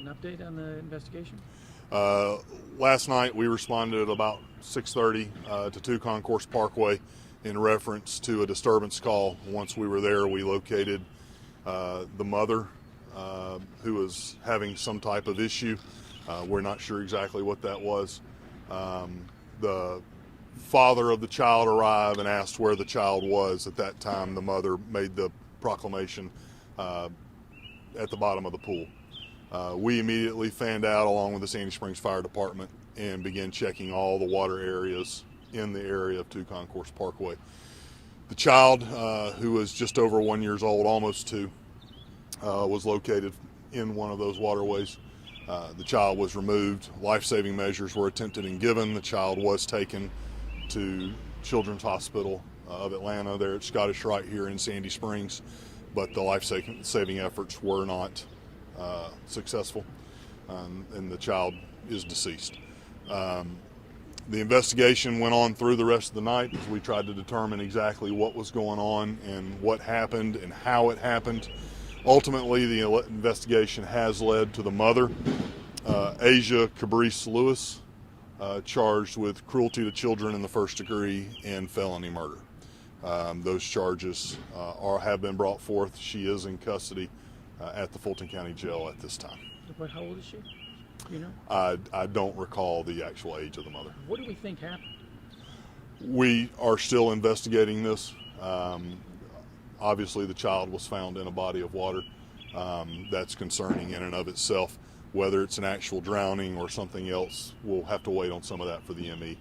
An update on the investigation? Last night we responded at about 6:30 to 2 Concourse Parkway in reference to a disturbance call. Once we were there, we located the mother who was having some type of issue. We're not sure exactly what that was. The father of the child arrived and asked where the child was. At that time, the mother made the proclamation at the bottom of the pool. We immediately fanned out along with the Sandy Springs Fire Department and began checking all the water areas in the area of 2 Concourse Parkway. The child, who was just over 1 year old, almost 2, was located in one of those waterways. The child was removed. Life-saving measures were attempted and given. The child was taken to Children's Hospital of Atlanta there at Scottish Rite here in Sandy Springs, but the life-saving efforts were not successful, and the child is deceased. The investigation went on through the rest of the night as we tried to determine exactly what was going on and what happened and how it happened. Ultimately, the investigation has led to the mother, Asia Cabrice Lewis, charged with cruelty to children in the 1st degree and felony murder. Those charges have been brought forth. She is in custody at the Fulton County Jail at this time. But how old is she? You know? I don't recall the actual age of the mother. What do we think happened? We are still investigating this. Obviously, the child was found in a body of water. That's concerning in and of itself. Whether it's an actual drowning or something else, we'll have to wait on some of that for the ME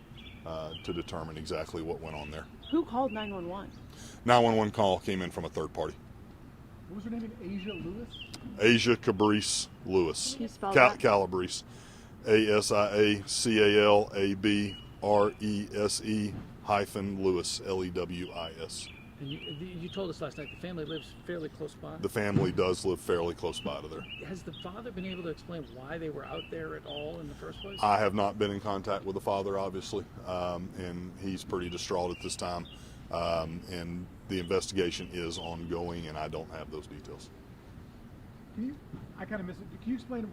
to determine exactly what went on there. Who called 911? 911 call came in from a third party. What was her name? Asia Lewis? Asia Cabrice Lewis. Can you spell that? Calabrese. ASIACALABRESE hyphen Lewis, LEWIS. And you told us last night the family lives fairly close by. The family does live fairly close by to there. Has the father been able to explain why they were out there at all in the first place? I have not been in contact with the father, obviously, and he's pretty distraught at this time. And the investigation is ongoing, and I don't have those details. I kind of missed it. Can you explain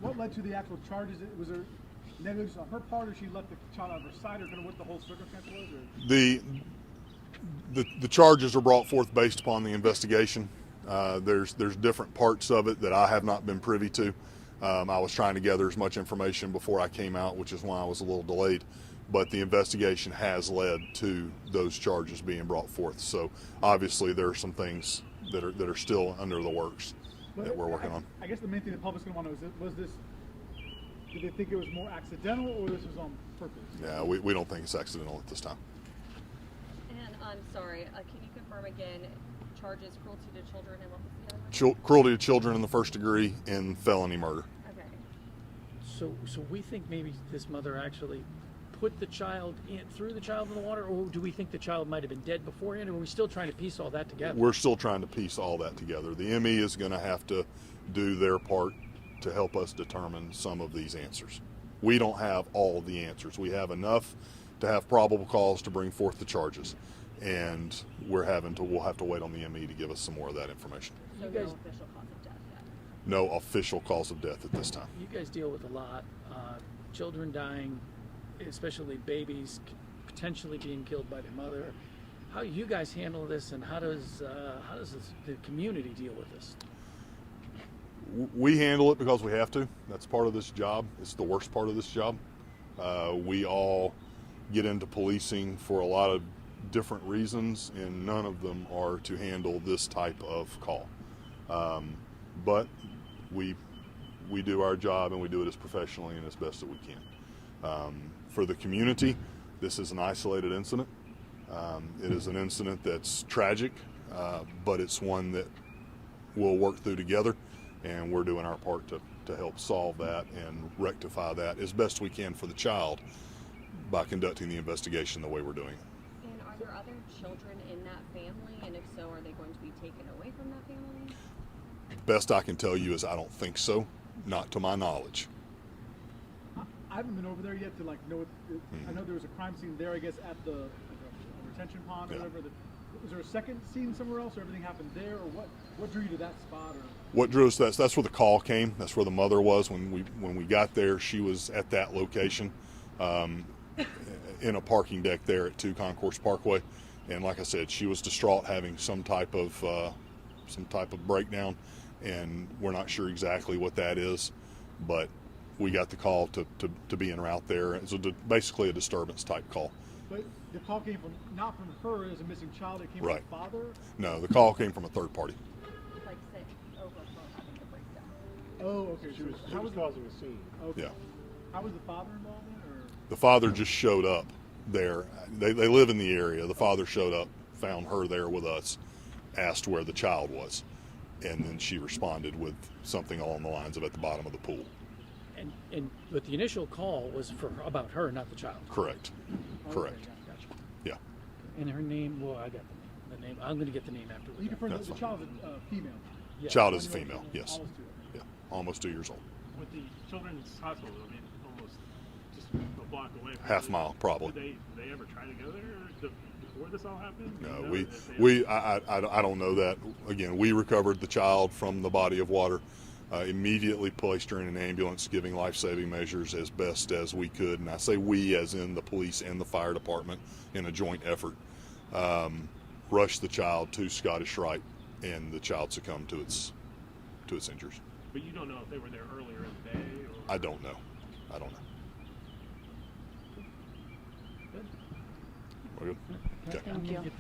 what led to the actual charges? Was there negligence on her part, or she left the child out of her sight, or kind of what the whole circumstance was? Or? The charges are brought forth based upon the investigation. There's different parts of it that I have not been privy to. I was trying to gather as much information before I came out, which is why I was a little delayed. But the investigation has led to those charges being brought forth. So obviously there are some things that are still under the works that we're working on. I guess the main thing the public's going to want to know is did they think it was more accidental or this was on purpose? Yeah, we don't think it's accidental at this time. And I'm sorry, can you confirm again charges cruelty to children and what was the other one? Cruelty to children in the 1st degree and felony murder. Okay. So we think maybe this mother actually put the child threw the child in the water, or do we think the child might have been dead beforehand, or are we still trying to piece all that together? We're still trying to piece all that together. The ME is going to have to do their part to help us determine some of these answers. We don't have all the answers. We have enough to have probable cause to bring forth the charges, and we'll have to wait on the ME to give us some more of that information. So You guys- no official cause of death yet? No official cause of death at this time. You guys deal with a lot, children dying, especially babies potentially being killed by their mother. How do you guys handle this, and how does the community deal with this? We handle it because we have to. That's part of this job. It's the worst part of this job. We all get into policing for a lot of different reasons, and none of them are to handle this type of call. But we do our job, and we do it as professionally and as best that we can. For the community, this is an isolated incident. It is an incident that's tragic, but it's one that we'll work through together, and we're doing our part to help solve that and rectify that as best we can for the child by conducting the investigation the way we're doing it. And are there other children in that family, and if so, are they going to be taken away from that family? Best I can tell you is I don't think so, not to my knowledge. I haven't been over there yet to know. I know there was a crime scene there. I guess at the retention pond or Yeah. whatever. Was there a second scene somewhere else, or everything happened there, or what drew you to that spot? Or What drew us, that's where the call came. That's where the mother was when we got there. She was at that location, in a parking deck there at 2 Concourse Parkway, and like I said, she was distraught, having some type of breakdown, and we're not sure exactly what that is, but we got the call to be en route there. It was basically a disturbance type call. but the call came from not from her as a missing child. It came Right. from the father. No, the call came from a third party. Like say over for having the breakdown. Oh, okay. She was causing a scene. Okay. Yeah. How was the father involved in it, or? The father just showed up there. They live in the area. The father showed up, found her there with us, asked where the child was, and then she responded with something along the lines of at the bottom of the pool. But the initial call was about her, not the child. Correct. Okay, Correct. Gotcha. Yeah. And her name, well, I got the name. I'm going to get the name after. You confirmed that That's the fine. child's a female. Yeah. Child is a 1 year female. old, Yes. Almost 2. Yeah. Almost 2 years old. With the children's hospital, I mean, almost just a block away. Half mile, probably. Did they ever try to go there before this all happened? Do you No, know we if they I don't know that. Again, we recovered the child from the body of water, immediately placed her in an ambulance, giving life-saving measures as best as we could. And I say we, as in the police and the fire department, in a joint effort, rushed the child to Scottish Rite, and the child succumbed to its injuries. But you don't know if they were there earlier in the day, or I don't know. I don't know. We're good. Okay. I'm gonna get the name.